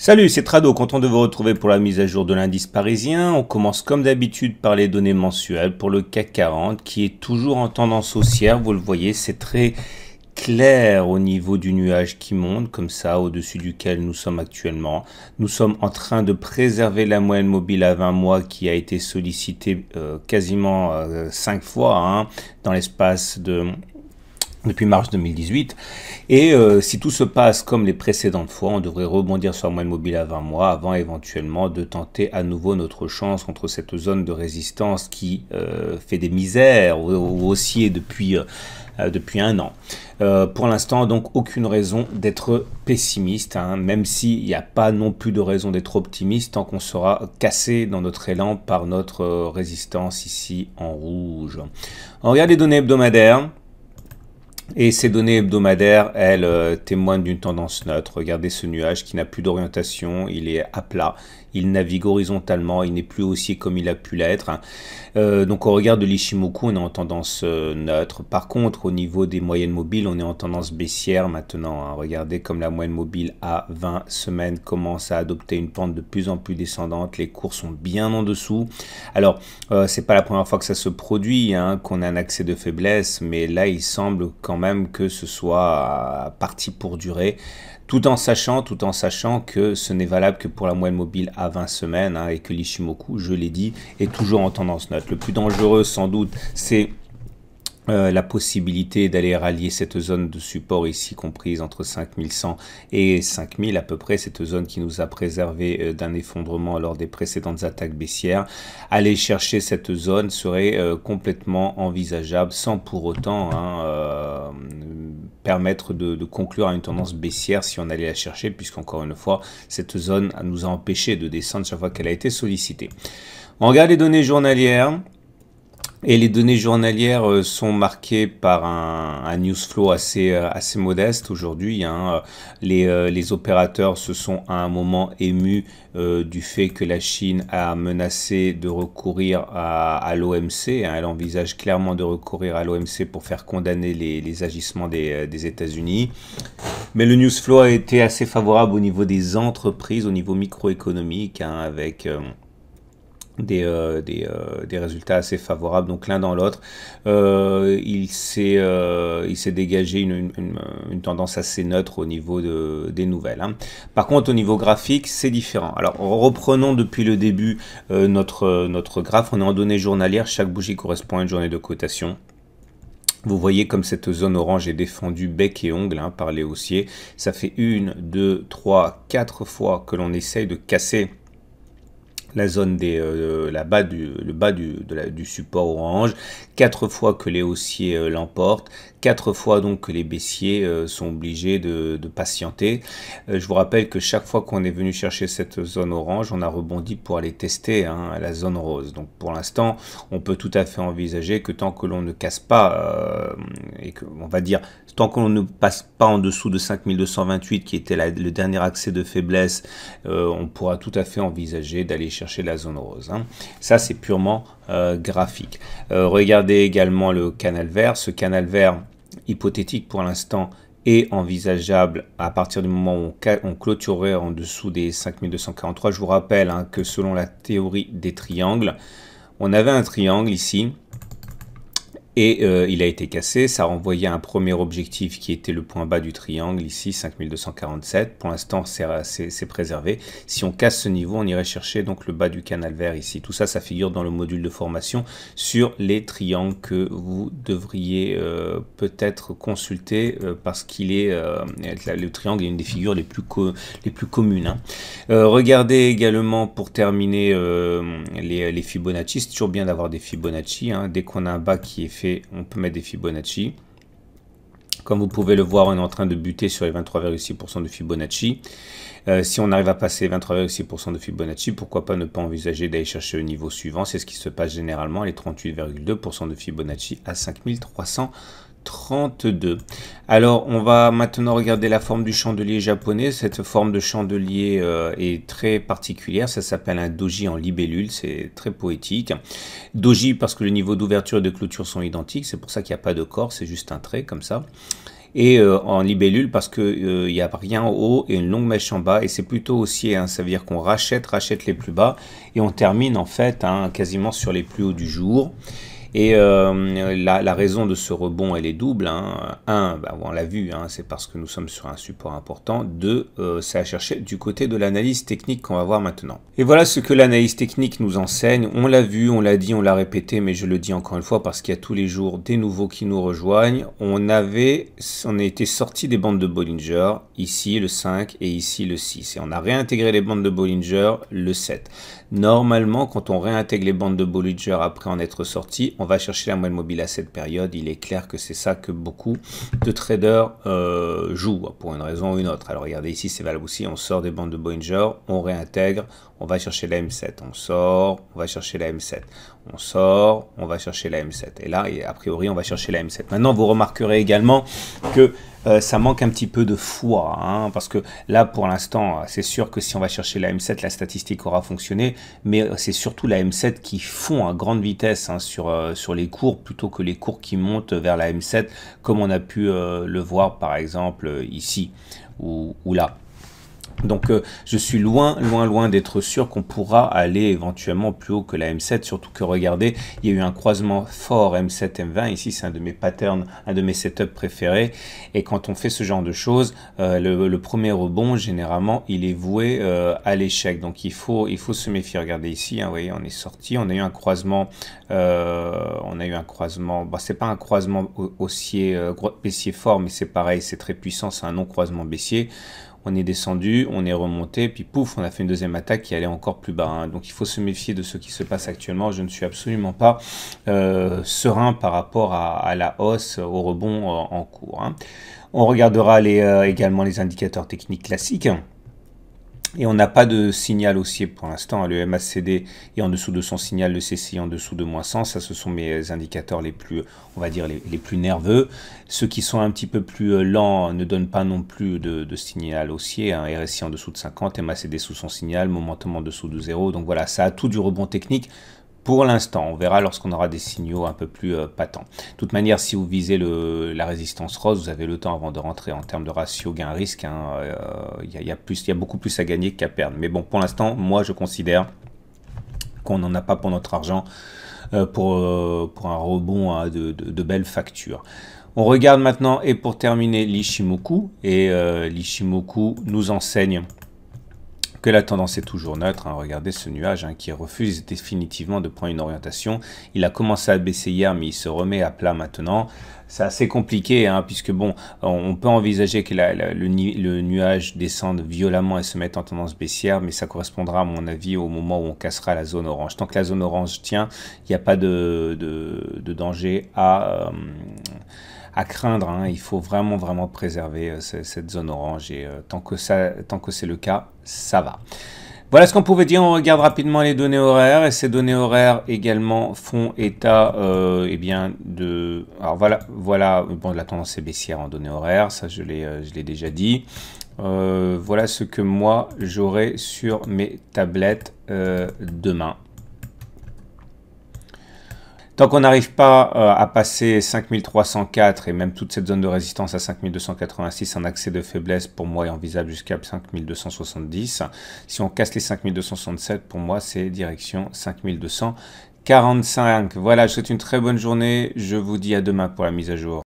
Salut, c'est Trado, content de vous retrouver pour la mise à jour de l'indice parisien. On commence comme d'habitude par les données mensuelles pour le CAC 40 qui est toujours en tendance haussière. Vous le voyez, c'est très clair au niveau du nuage qui monte comme ça au-dessus duquel nous sommes actuellement. Nous sommes en train de préserver la moyenne mobile à 20 mois qui a été sollicitée quasiment 5 fois dans l'espace de... depuis mars 2018. Et si tout se passe comme les précédentes fois, on devrait rebondir sur la moyenne mobile à 20 mois avant éventuellement de tenter à nouveau notre chance contre cette zone de résistance qui fait des misères au haussier depuis un an. Pour l'instant, donc, aucune raison d'être pessimiste, même s'il n'y a pas non plus de raison d'être optimiste tant qu'on sera cassé dans notre élan par notre résistance ici en rouge. On regarde les données hebdomadaires. Et ces données hebdomadaires, elles, témoignent d'une tendance neutre. Regardez ce nuage qui n'a plus d'orientation, il est à plat, il navigue horizontalement, il n'est plus haussier comme il a pu l'être. Donc au regard de l'Ichimoku, on est en tendance neutre. Par contre, au niveau des moyennes mobiles, on est en tendance baissière maintenant. Regardez comme la moyenne mobile à 20 semaines commence à adopter une pente de plus en plus descendante. Les cours sont bien en dessous. Alors, c'est pas la première fois que ça se produit, qu'on a un accès de faiblesse, mais là, il semble quand même que ce soit parti pour durer. Tout en sachant que ce n'est valable que pour la moyenne mobile à 20 semaines et que l'Ichimoku, je l'ai dit, est toujours en tendance neutre. Le plus dangereux, sans doute, c'est la possibilité d'aller rallier cette zone de support ici comprise entre 5100 et 5000 à peu près, cette zone qui nous a préservé d'un effondrement lors des précédentes attaques baissières. Aller chercher cette zone serait complètement envisageable sans pour autant permettre de conclure à une tendance baissière si on allait la chercher, puisqu'encore une fois, cette zone nous a empêché de descendre chaque fois qu'elle a été sollicitée. On regarde les données journalières. Et les données journalières sont marquées par un news flow assez modeste aujourd'hui. Les opérateurs se sont à un moment émus du fait que la Chine a menacé de recourir à l'OMC. Elle envisage clairement de recourir à l'OMC pour faire condamner les agissements des États-Unis. Mais le news flow a été assez favorable au niveau des entreprises, au niveau microéconomique, avec... des résultats assez favorables, donc l'un dans l'autre. Il s'est dégagé une tendance assez neutre au niveau des nouvelles. Par contre, au niveau graphique, c'est différent. Alors, reprenons depuis le début notre graphe. On est en données journalières. Chaque bougie correspond à une journée de cotation. Vous voyez comme cette zone orange est défendue bec et ongle par les haussiers. Ça fait 1, 2, 3, 4 fois que l'on essaye de casser la zone le bas du support orange, 4 fois que les haussiers l'emportent, 4 fois donc que les baissiers sont obligés de patienter. Je vous rappelle que chaque fois qu'on est venu chercher cette zone orange, on a rebondi pour aller tester la zone rose. Donc pour l'instant, on peut tout à fait envisager que tant que l'on ne casse pas, et que, on va dire, tant qu'on ne passe pas en dessous de 5228 qui était le dernier accès de faiblesse, on pourra tout à fait envisager d'aller chercher la zone rose. Ça, c'est purement graphique. Regardez également le canal vert. Ce canal vert, hypothétique pour l'instant, est envisageable à partir du moment où on clôturerait en dessous des 5243. Je vous rappelle que selon la théorie des triangles, on avait un triangle ici, et il a été cassé. Ça renvoyait à un premier objectif qui était le point bas du triangle, ici 5247. Pour l'instant, c'est préservé. Si on casse ce niveau, on irait chercher donc le bas du canal vert ici. Tout ça, ça figure dans le module de formation sur les triangles que vous devriez peut-être consulter parce qu'il est le triangle est une des figures les plus communes. Regardez également pour terminer les Fibonacci. C'est toujours bien d'avoir des Fibonacci. Dès qu'on a un bas qui est fait, on peut mettre des Fibonacci. Comme vous pouvez le voir, on est en train de buter sur les 23,6% de Fibonacci. Si on arrive à passer 23,6% de Fibonacci, pourquoi pas ne pas envisager d'aller chercher le niveau suivant? C'est ce qui se passe généralement, les 38,2% de Fibonacci à 5332. Alors, on va maintenant regarder la forme du chandelier japonais. Cette forme de chandelier est très particulière. Ça s'appelle un doji en libellule. C'est très poétique. Doji parce que le niveau d'ouverture et de clôture sont identiques. C'est pour ça qu'il n'y a pas de corps. C'est juste un trait comme ça. et en libellule parce que il n'y a rien en haut et une longue mèche en bas, et c'est plutôt haussier, hein, ça veut dire qu'on rachète les plus bas et on termine en fait, hein, quasiment sur les plus hauts du jour. Et la raison de ce rebond, elle est double. Hein. Un, bah, on l'a vu, hein, c'est parce que nous sommes sur un support important. Deux, c'est à chercher du côté de l'analyse technique qu'on va voir maintenant. Et voilà ce que l'analyse technique nous enseigne. On l'a vu, on l'a dit, on l'a répété, mais je le dis encore une fois parce qu'il y a tous les jours des nouveaux qui nous rejoignent. On a été sorti des bandes de Bollinger, ici le 5 et ici le 6. Et on a réintégré les bandes de Bollinger le 7. Normalement, quand on réintègre les bandes de Bollinger après en être sorti, on va chercher la moyenne mobile à cette période. Il est clair que c'est ça que beaucoup de traders jouent pour une raison ou une autre. Alors regardez ici, c'est valable aussi. On sort des bandes de Bollinger, on réintègre, on va chercher la M7. On sort, on va chercher la M7. On sort, on va chercher la M7. Et là, a priori, on va chercher la M7. Maintenant, vous remarquerez également que ça manque un petit peu de foi, hein, parce que là, pour l'instant, c'est sûr que si on va chercher la M7, la statistique aura fonctionné, mais c'est surtout la M7 qui fond à grande vitesse, hein, sur les cours, plutôt que les cours qui montent vers la M7, comme on a pu le voir, par exemple, ici ou là. Donc je suis loin d'être sûr qu'on pourra aller éventuellement plus haut que la M7, surtout que regardez, il y a eu un croisement fort M7-M20, ici c'est un de mes patterns, un de mes setups préférés, et quand on fait ce genre de choses, le premier rebond, généralement, il est voué à l'échec, donc il faut se méfier. Regardez ici, hein, vous voyez, on est sorti, on a eu un croisement, bon, c'est pas un croisement baissier fort, mais c'est pareil, c'est très puissant, c'est un non-croisement baissier. On est descendu, on est remonté, puis pouf, on a fait une deuxième attaque qui allait encore plus bas. Hein. Donc il faut se méfier de ce qui se passe actuellement. Je ne suis absolument pas serein par rapport à la hausse, au rebond en cours. Hein. On regardera également les indicateurs techniques classiques. Et on n'a pas de signal haussier pour l'instant. Le MACD est en dessous de son signal, le CCI en dessous de -100. Ça, ce sont mes indicateurs les plus, on va dire, les plus nerveux. Ceux qui sont un petit peu plus lents ne donnent pas non plus de signal haussier. Hein. RSI en dessous de 50, MACD sous son signal, momentum en dessous de 0. Donc voilà, ça a tout du rebond technique. Pour l'instant, on verra lorsqu'on aura des signaux un peu plus patents. De toute manière, si vous visez la résistance rose, vous avez le temps avant de rentrer en termes de ratio gain-risque. Hein, y a beaucoup plus à gagner qu'à perdre. Mais bon, pour l'instant, moi, je considère qu'on n'en a pas pour notre argent pour un rebond hein, de belles factures. On regarde maintenant, et pour terminer, l'Ichimoku. Et l'Ichimoku nous enseigne que la tendance est toujours neutre. Hein. Regardez ce nuage hein, qui refuse définitivement de prendre une orientation. Il a commencé à baisser hier, mais il se remet à plat maintenant. C'est assez compliqué, hein, puisque bon, on peut envisager que le nuage descende violemment et se mette en tendance baissière, mais ça correspondra à mon avis au moment où on cassera la zone orange. Tant que la zone orange tient, il n'y a pas de danger à craindre. Hein. Il faut vraiment préserver cette zone orange, et tant que c'est le cas, ça va. Voilà ce qu'on pouvait dire. On regarde rapidement les données horaires, et ces données horaires également font état eh bien de... Alors voilà, bon, la tendance est baissière en données horaires, ça je l'ai déjà dit. Voilà ce que moi j'aurai sur mes tablettes demain. Tant qu'on n'arrive pas à passer 5304 et même toute cette zone de résistance à 5286, un accès de faiblesse pour moi est envisageable jusqu'à 5270. Si on casse les 5267, pour moi c'est direction 5245. Voilà, je vous souhaite une très bonne journée. Je vous dis à demain pour la mise à jour.